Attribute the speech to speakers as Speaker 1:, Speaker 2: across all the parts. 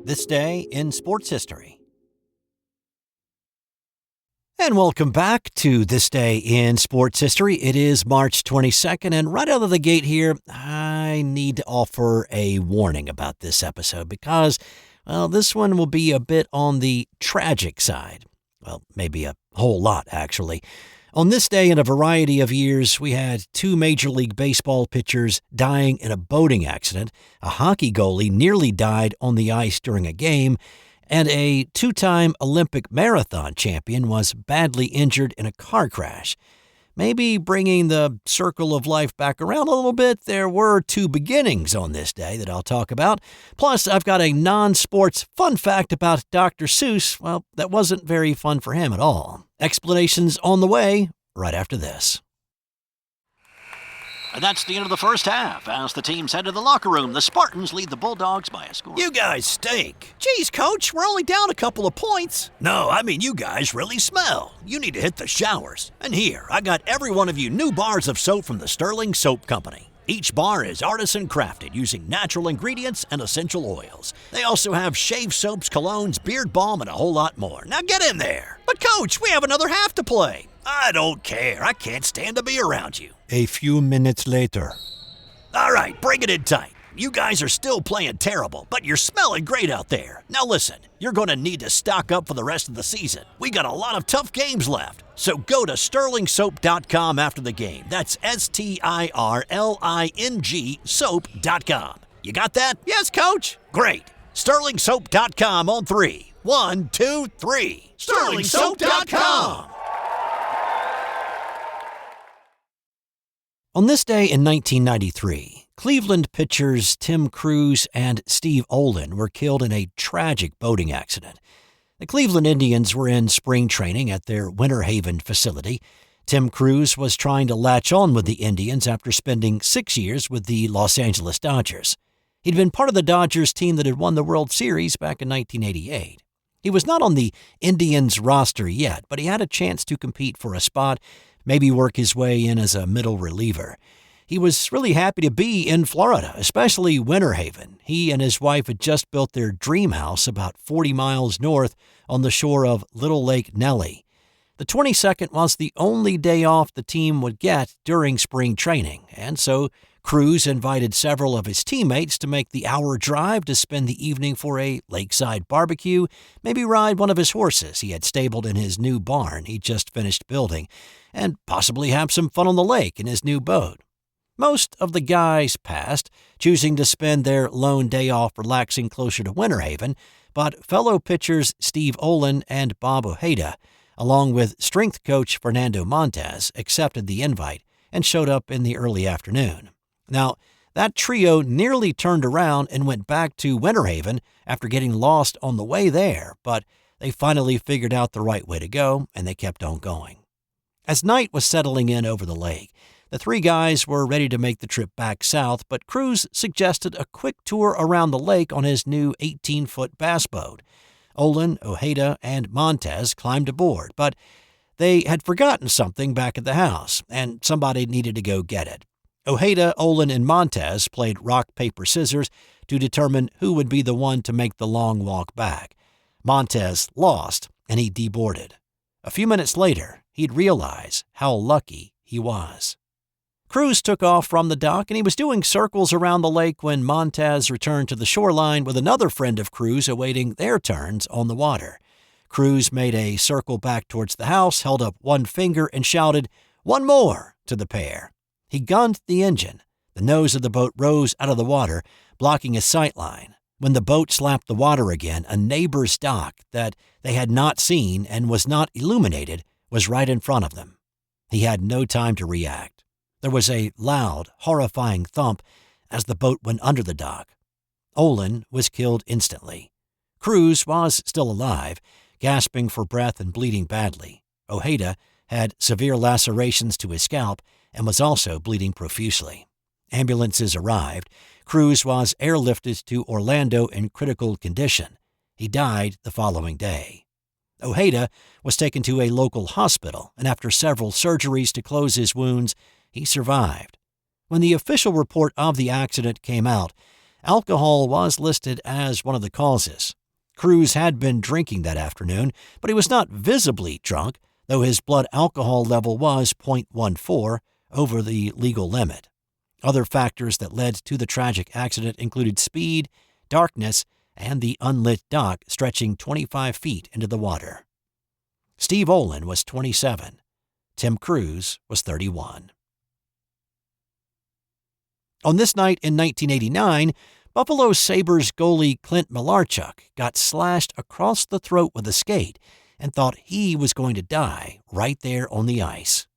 Speaker 1: This Day in Sports History. And welcome back to This Day in Sports History. It is March 22nd, and right out of the gate here, I need to offer a warning about this episode because, well, this one will be a bit on the tragic side. Well, maybe a whole lot, actually. On this day in a variety of years, we had two Major League Baseball pitchers dying in a boating accident, a hockey goalie nearly died on the ice during a game, and a two-time Olympic marathon champion was badly injured in a car crash. Maybe bringing the circle of life back around a little bit, there were two beginnings on this day that I'll talk about. Plus, I've got a non-sports fun fact about Dr. Seuss. Well, that wasn't very fun for him at all. Explanations on the way right after this.
Speaker 2: And that's the end of the first half. As the teams head to the locker room, the Spartans lead the Bulldogs by a score.
Speaker 1: You guys stink.
Speaker 3: Geez, Coach, we're only down a couple of points.
Speaker 1: No, I mean you guys really smell. You need to hit the showers. And here, I got every one of you new bars of soap from the Sterling Soap Company. Each bar is artisan crafted using natural ingredients and essential oils. They also have shave soaps, colognes, beard balm, and a whole lot more. Now get in there.
Speaker 3: But Coach, we have another half to play.
Speaker 1: I don't care. I can't stand to be around you. A few minutes later. All right, bring it in tight. You guys are still playing terrible, but you're smelling great out there. Now listen, you're going to need to stock up for the rest of the season. We got a lot of tough games left. So go to sterlingsoap.com after the game. That's STIRLING soap.com. You got that?
Speaker 3: Yes, Coach.
Speaker 1: Great. sterlingsoap.com on 3. 1, 2, 3. sterlingsoap.com. On this day in 1993, Cleveland pitchers Tim Crews and Steve Olin were killed in a tragic boating accident. The Cleveland Indians were in spring training at their Winter Haven facility. Tim Crews was trying to latch on with the Indians after spending 6 years with the Los Angeles Dodgers. He'd been part of the Dodgers team that had won the World Series back in 1988. He was not on the Indians roster yet, but he had a chance to compete for a spot, maybe work his way in as a middle reliever. He was really happy to be in Florida, especially Winter Haven. He and his wife had just built their dream house about 40 miles north on the shore of Little Lake Nellie. The 22nd was the only day off the team would get during spring training, and so Crews invited several of his teammates to make the hour drive to spend the evening for a lakeside barbecue, maybe ride one of his horses he had stabled in his new barn he'd just finished building, and possibly have some fun on the lake in his new boat. Most of the guys passed, choosing to spend their lone day off relaxing closer to Winter Haven, but fellow pitchers Steve Olin and Bob Ojeda, along with strength coach Fernando Montez, accepted the invite and showed up in the early afternoon. Now, that trio nearly turned around and went back to Winter Haven after getting lost on the way there, but they finally figured out the right way to go, and they kept on going. As night was settling in over the lake, the three guys were ready to make the trip back south, but Crews suggested a quick tour around the lake on his new 18-foot bass boat. Olin, Ojeda, and Montez climbed aboard, but they had forgotten something back at the house, and somebody needed to go get it. Ojeda, Olin, and Montez played rock, paper, scissors to determine who would be the one to make the long walk back. Montez lost, and he deboarded. A few minutes later, he'd realize how lucky he was. Crews took off from the dock, and he was doing circles around the lake when Montez returned to the shoreline with another friend of Crews awaiting their turns on the water. Crews made a circle back towards the house, held up one finger, and shouted, "One more," to the pair. He gunned the engine. The nose of the boat rose out of the water, blocking his sight line. When the boat slapped the water again, a neighbor's dock that they had not seen and was not illuminated was right in front of them. He had no time to react. There was a loud, horrifying thump as the boat went under the dock. Olin was killed instantly. Crews was still alive, gasping for breath and bleeding badly. Ojeda had severe lacerations to his scalp and was also bleeding profusely. Ambulances arrived. Crews was airlifted to Orlando in critical condition. He died the following day. Ojeda was taken to a local hospital, and after several surgeries to close his wounds, he survived. When the official report of the accident came out, alcohol was listed as one of the causes. Cruz had been drinking that afternoon, but he was not visibly drunk, though his blood alcohol level was .14, over the legal limit. Other factors that led to the tragic accident included speed, darkness, and the unlit dock stretching 25 feet into the water. Steve Olin was 27. Tim Cruz was 31. On this night in 1989, Buffalo Sabres goalie Clint Malarchuk got slashed across the throat with a skate and thought he was going to die right there on the ice.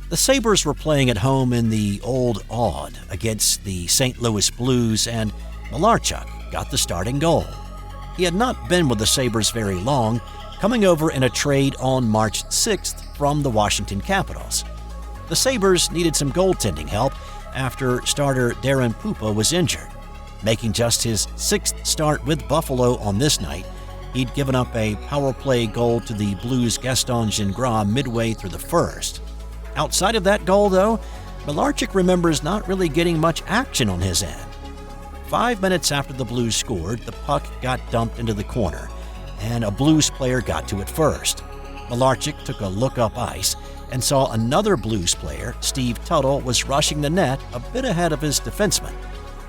Speaker 1: The Sabres were playing at home in the Old Aud against the St. Louis Blues, and Malarchuk got the starting goal. He had not been with the Sabres very long, coming over in a trade on March 6th from the Washington Capitals. The Sabres needed some goaltending help after starter Darren Pupa was injured. Making just his 6th start with Buffalo on this night, he'd given up a power play goal to the Blues' Gaston Gingras midway through the first. Outside of that goal, though, Malarchuk remembers not really getting much action on his end. 5 minutes after the Blues scored, the puck got dumped into the corner, and a Blues player got to it first. Malarchuk took a look up ice and saw another Blues player, Steve Tuttle, was rushing the net a bit ahead of his defenseman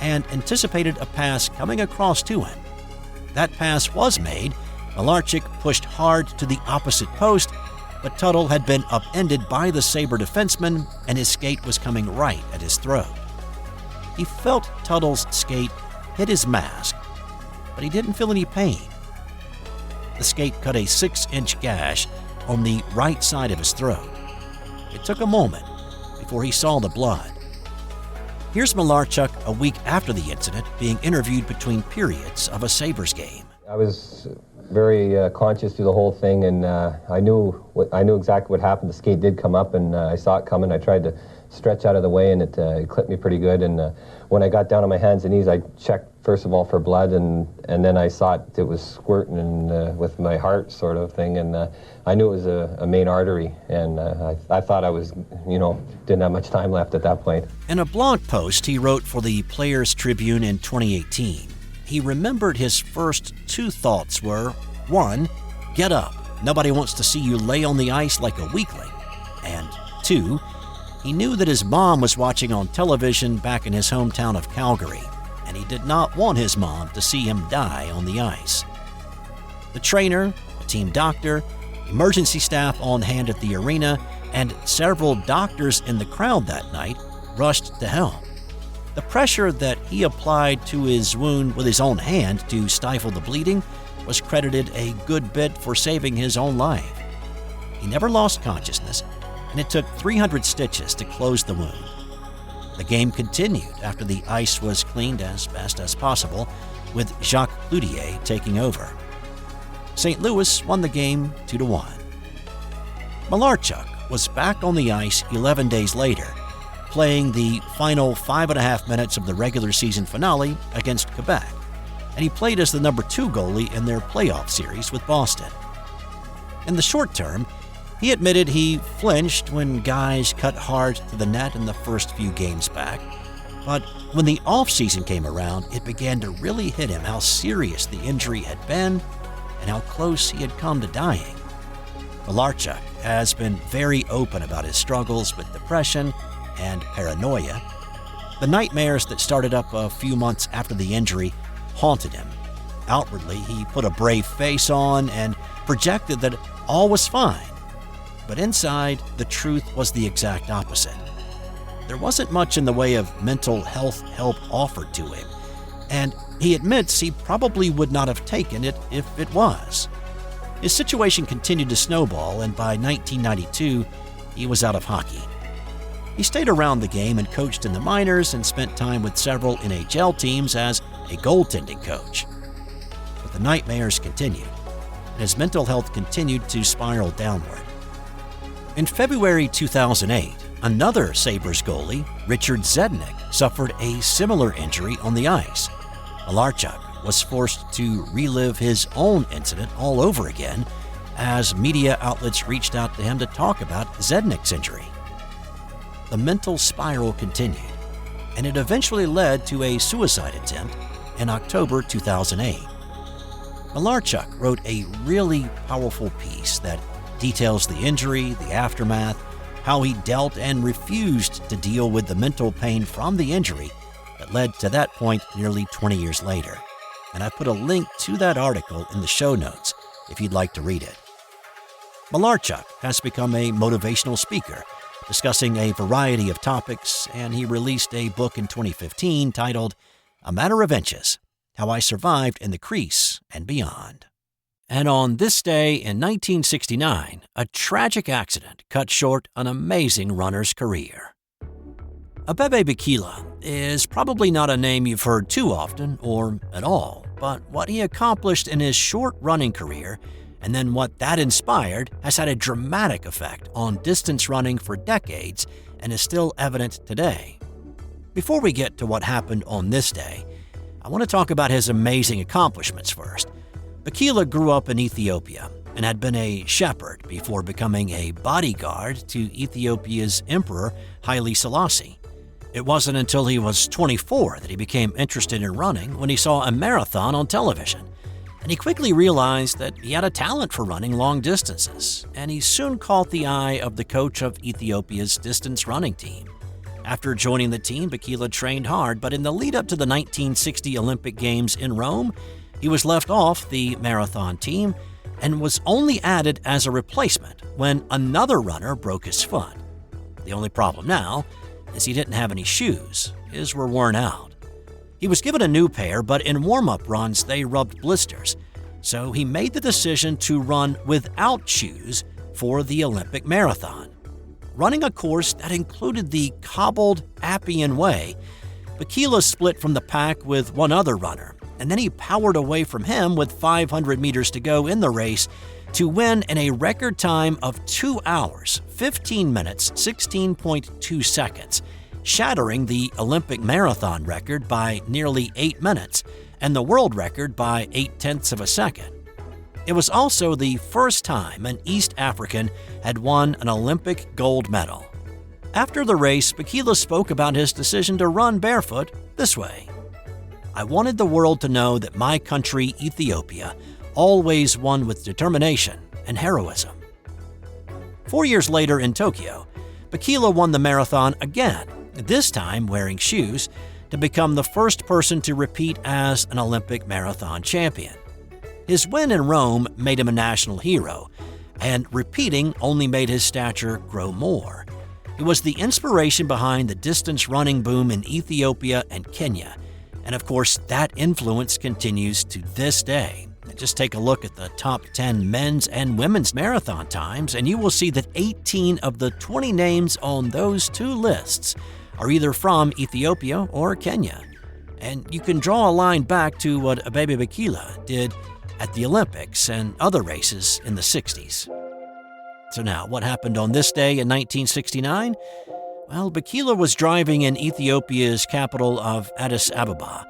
Speaker 1: and anticipated a pass coming across to him. That pass was made. Malarchuk pushed hard to the opposite post, but Tuttle had been upended by the Sabre defenseman, and his skate was coming right at his throat. He felt Tuttle's skate hit his mask, but he didn't feel any pain. The skate cut a 6-inch gash on the right side of his throat. It took a moment before he saw the blood. Here's Malarchuk a week after the incident, being interviewed between periods of a Sabres game.
Speaker 4: I was very conscious through the whole thing, and I knew exactly what happened. The skate did come up, and I saw it coming. I tried to stretch out of the way, and it clipped me pretty good. And when I got down on my hands and knees, I checked first of all for blood, and then I saw it was squirting and with my heart sort of thing, and I knew it was a main artery, and I thought I was, didn't have much time left at that point.
Speaker 1: In a blog post he wrote for the Players Tribune in 2018, he remembered his first two thoughts were, 1, get up. Nobody wants to see you lay on the ice like a weakling. And 2, he knew that his mom was watching on television back in his hometown of Calgary, and he did not want his mom to see him die on the ice. The trainer, a team doctor, emergency staff on hand at the arena, and several doctors in the crowd that night rushed to help. The pressure that he applied to his wound with his own hand to stifle the bleeding was credited a good bit for saving his own life. He never lost consciousness, and it took 300 stitches to close the wound. The game continued after the ice was cleaned as best as possible, with Jacques Cloutier taking over. St. Louis won the game 2-1. Malarchuk was back on the ice 11 days later, playing the final 5.5 minutes of the regular season finale against Quebec, and he played as the number 2 goalie in their playoff series with Boston. In the short term, he admitted he flinched when guys cut hard to the net in the first few games back, but when the off-season came around, it began to really hit him how serious the injury had been and how close he had come to dying. Malarchuk has been very open about his struggles with depression and paranoia. The nightmares that started up a few months after the injury haunted him. Outwardly, he put a brave face on and projected that all was fine. But inside, the truth was the exact opposite. There wasn't much in the way of mental health help offered to him, and he admits he probably would not have taken it if it was. His situation continued to snowball, and by 1992, he was out of hockey. He stayed around the game and coached in the minors and spent time with several NHL teams as a goaltending coach. But the nightmares continued, and his mental health continued to spiral downward. In February 2008, another Sabres goalie, Richard Zednik, suffered a similar injury on the ice. Malarchuk was forced to relive his own incident all over again as media outlets reached out to him to talk about Zednik's injury. The mental spiral continued, and it eventually led to a suicide attempt in October 2008. Malarchuk wrote a really powerful piece that details the injury, the aftermath, how he dealt and refused to deal with the mental pain from the injury that led to that point nearly 20 years later. And I put a link to that article in the show notes if you'd like to read it. Malarchuk has become a motivational speaker, discussing a variety of topics, and he released a book in 2015 titled A Matter of Inches: How I Survived in the Crease and Beyond. And on this day in 1969, a tragic accident cut short an amazing runner's career. Abebe Bikila is probably not a name you've heard too often or at all, but what he accomplished in his short running career and then what that inspired has had a dramatic effect on distance running for decades and is still evident today. Before we get to what happened on this day, I want to talk about his amazing accomplishments first. Bikila grew up in Ethiopia and had been a shepherd before becoming a bodyguard to Ethiopia's emperor Haile Selassie. It wasn't until he was 24 that he became interested in running when he saw a marathon on television. And he quickly realized that he had a talent for running long distances, and he soon caught the eye of the coach of Ethiopia's distance running team. After joining the team, Bikila trained hard, but in the lead-up to the 1960 Olympic Games in Rome, he was left off the marathon team and was only added as a replacement when another runner broke his foot. The only problem now is he didn't have any shoes. His were worn out. He was given a new pair, but in warm-up runs they rubbed blisters, so he made the decision to run without shoes for the Olympic marathon. Running a course that included the cobbled Appian Way, Bikila split from the pack with one other runner, and then he powered away from him with 500 meters to go in the race to win in a record time of 2 hours, 15 minutes, 16.2 seconds, shattering the Olympic marathon record by nearly 8 minutes and the world record by 0.8 of a second. It was also the first time an East African had won an Olympic gold medal. After the race, Bikila spoke about his decision to run barefoot this way: "I wanted the world to know that my country, Ethiopia, always won with determination and heroism." 4 years later in Tokyo, Bikila won the marathon again, this time wearing shoes, to become the first person to repeat as an Olympic marathon champion. His win in Rome made him a national hero, and repeating only made his stature grow more. He was the inspiration behind the distance running boom in Ethiopia and Kenya, and of course that influence continues to this day. Just take a look at the top 10 men's and women's marathon times, and you will see that 18 of the 20 names on those two lists are either from Ethiopia or Kenya. And you can draw a line back to what Abebe Bikila did at the Olympics and other races in the 60s. So now, what happened on this day in 1969? Well, Bikila was driving in Ethiopia's capital of Addis Ababa,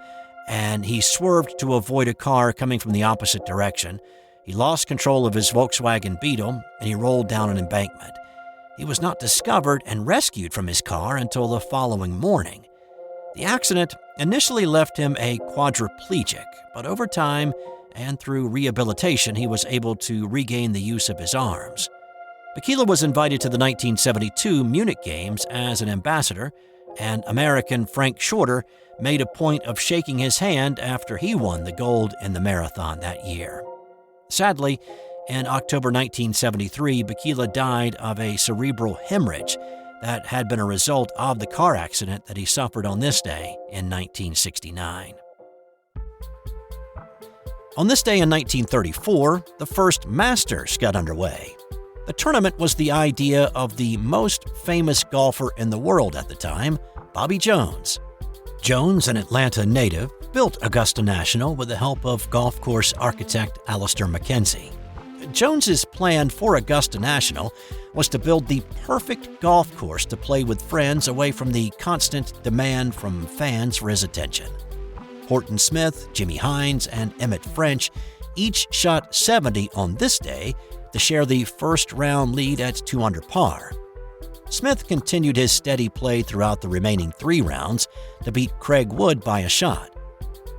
Speaker 1: and he swerved to avoid a car coming from the opposite direction. He lost control of his Volkswagen Beetle, and he rolled down an embankment. He was not discovered and rescued from his car until the following morning. The accident initially left him a quadriplegic, but over time and through rehabilitation, he was able to regain the use of his arms. Bikila was invited to the 1972 Munich Games as an ambassador, and American Frank Shorter made a point of shaking his hand after he won the gold in the marathon that year. Sadly, in October 1973, Bikila died of a cerebral hemorrhage that had been a result of the car accident that he suffered on this day in 1969. On this day in 1934, the first Masters got underway. The tournament was the idea of the most famous golfer in the world at the time, Bobby Jones. Jones, an Atlanta native, built Augusta National with the help of golf course architect Alistair Mackenzie. Jones's plan for Augusta National was to build the perfect golf course to play with friends away from the constant demand from fans for his attention. Horton Smith, Jimmy Hines, and Emmett French each shot 70 on this day to share the first-round lead at 2 under par. Smith continued his steady play throughout the remaining 3 rounds to beat Craig Wood by a shot.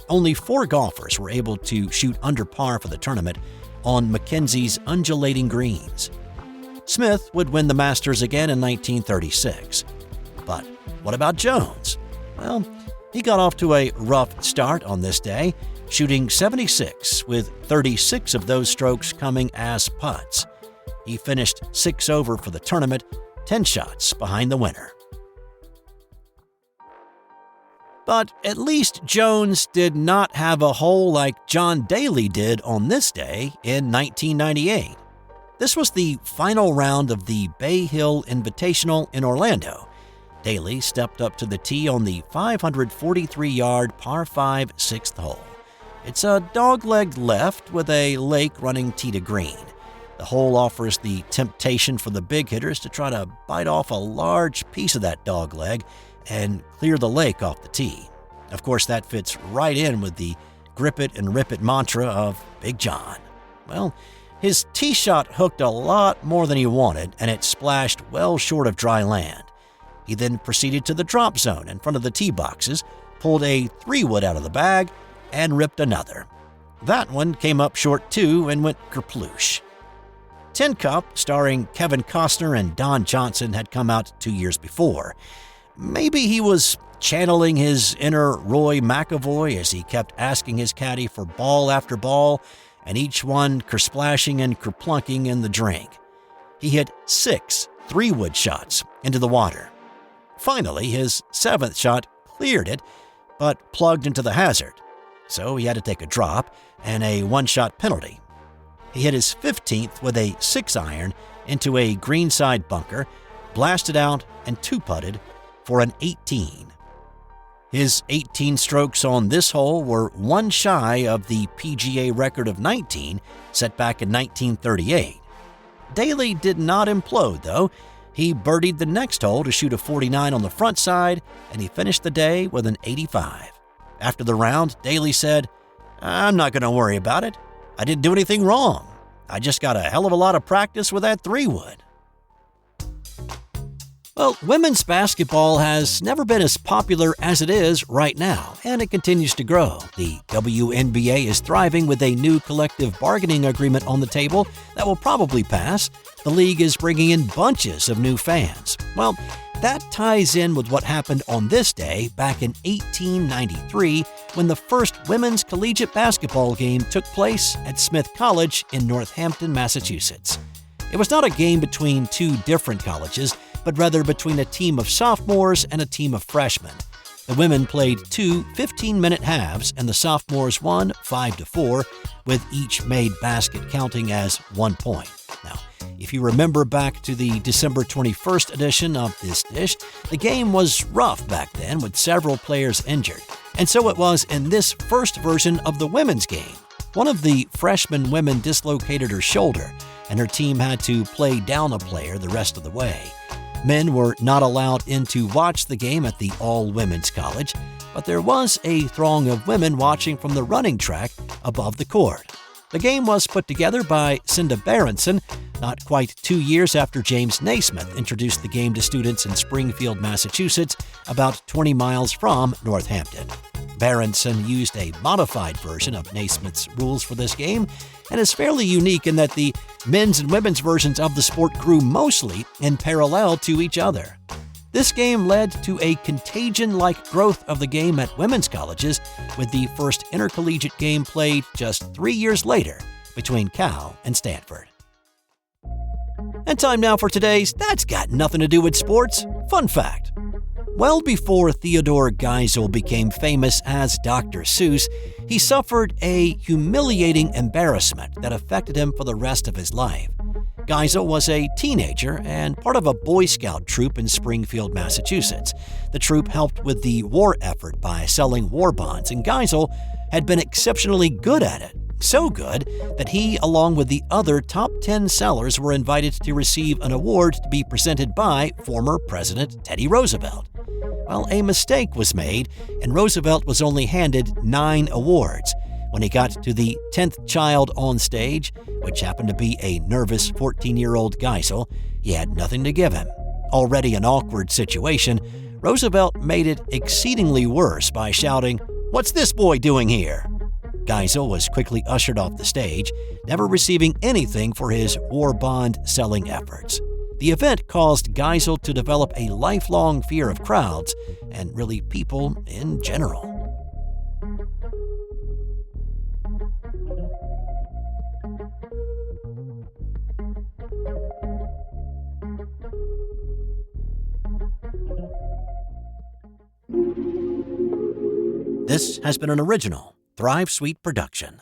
Speaker 1: Only 4 golfers were able to shoot under par for the tournament on Mackenzie's undulating greens. Smith would win the Masters again in 1936. But what about Jones? Well, he got off to a rough start on this day, shooting 76, with 36 of those strokes coming as putts. He finished 6 over for the tournament, 10 shots behind the winner. But at least Jones did not have a hole like John Daly did on this day in 1998. This was the final round of the Bay Hill Invitational in Orlando. Daly stepped up to the tee on the 543-yard par 5 6th hole. It's a dog-legged left with a lake running tee to green. The hole offers the temptation for the big hitters to try to bite off a large piece of that dog leg and clear the lake off the tee. Of course, that fits right in with the grip it and rip it mantra of Big John. Well, his tee shot hooked a lot more than he wanted, and it splashed well short of dry land. He then proceeded to the drop zone in front of the tee boxes, pulled a 3-wood out of the bag, and ripped another. That one came up short too and went kerploosh. Tin Cup, starring Kevin Costner and Don Johnson, had come out 2 years before. Maybe he was channeling his inner Roy McAvoy as he kept asking his caddy for ball after ball, and each one kersplashing and kerplunking in the drink. He hit 6 3-wood shots into the water. Finally, his 7th shot cleared it, but plugged into the hazard, so he had to take a drop and a 1-shot penalty. He hit his 15th with a 6-iron into a greenside bunker, blasted out, and 2-putted for an 18. His 18 strokes on this hole were 1 shy of the PGA record of 19 set back in 1938. Daly did not implode, though. He birdied the next hole to shoot a 49 on the front side, and he finished the day with an 85. After the round, Daly said, "I'm not going to worry about it. I didn't do anything wrong. I just got a hell of a lot of practice with that 3-wood." Well, women's basketball has never been as popular as it is right now, and it continues to grow. The WNBA is thriving with a new collective bargaining agreement on the table that will probably pass. The league is bringing in bunches of new fans. Well, that ties in with what happened on this day back in 1893 when the first women's collegiate basketball game took place at Smith College in Northampton, Massachusetts. It was not a game between 2 different colleges, but rather between a team of sophomores and a team of freshmen. The women played 2 15-minute halves, and the sophomores won 5-4, with each made basket counting as 1 point. Now, if you remember back to the December 21st edition of this dish, the game was rough back then with several players injured. And so it was in this first version of the women's game. One of the freshman women dislocated her shoulder, and her team had to play down a player the rest of the way. Men were not allowed in to watch the game at the all-women's college, but there was a throng of women watching from the running track above the court. The game was put together by Cinda Berenson, not quite 2 years after James Naismith introduced the game to students in Springfield, Massachusetts, about 20 miles from Northampton. Berenson used a modified version of Naismith's rules for this game, and is fairly unique in that the men's and women's versions of the sport grew mostly in parallel to each other. This game led to a contagion-like growth of the game at women's colleges, with the first intercollegiate game played just 3 years later between Cal and Stanford. And time now for today's That's Got Nothing to Do with Sports Fun Fact. Well before Theodore Geisel became famous as Dr. Seuss, he suffered a humiliating embarrassment that affected him for the rest of his life. Geisel was a teenager and part of a Boy Scout troop in Springfield, Massachusetts. The troop helped with the war effort by selling war bonds, and Geisel had been exceptionally good at it. So good that he, along with the other top 10 sellers, were invited to receive an award to be presented by former President Teddy Roosevelt. Well, a mistake was made, and Roosevelt was only handed 9 awards. When he got to the 10th child on stage, which happened to be a nervous 14-year-old Geisel, he had nothing to give him. Already an awkward situation, Roosevelt made it exceedingly worse by shouting, What's this boy doing here?" Geisel was quickly ushered off the stage, never receiving anything for his war bond selling efforts. The event caused Geisel to develop a lifelong fear of crowds and really people in general. This has been an original Thrive Suite production.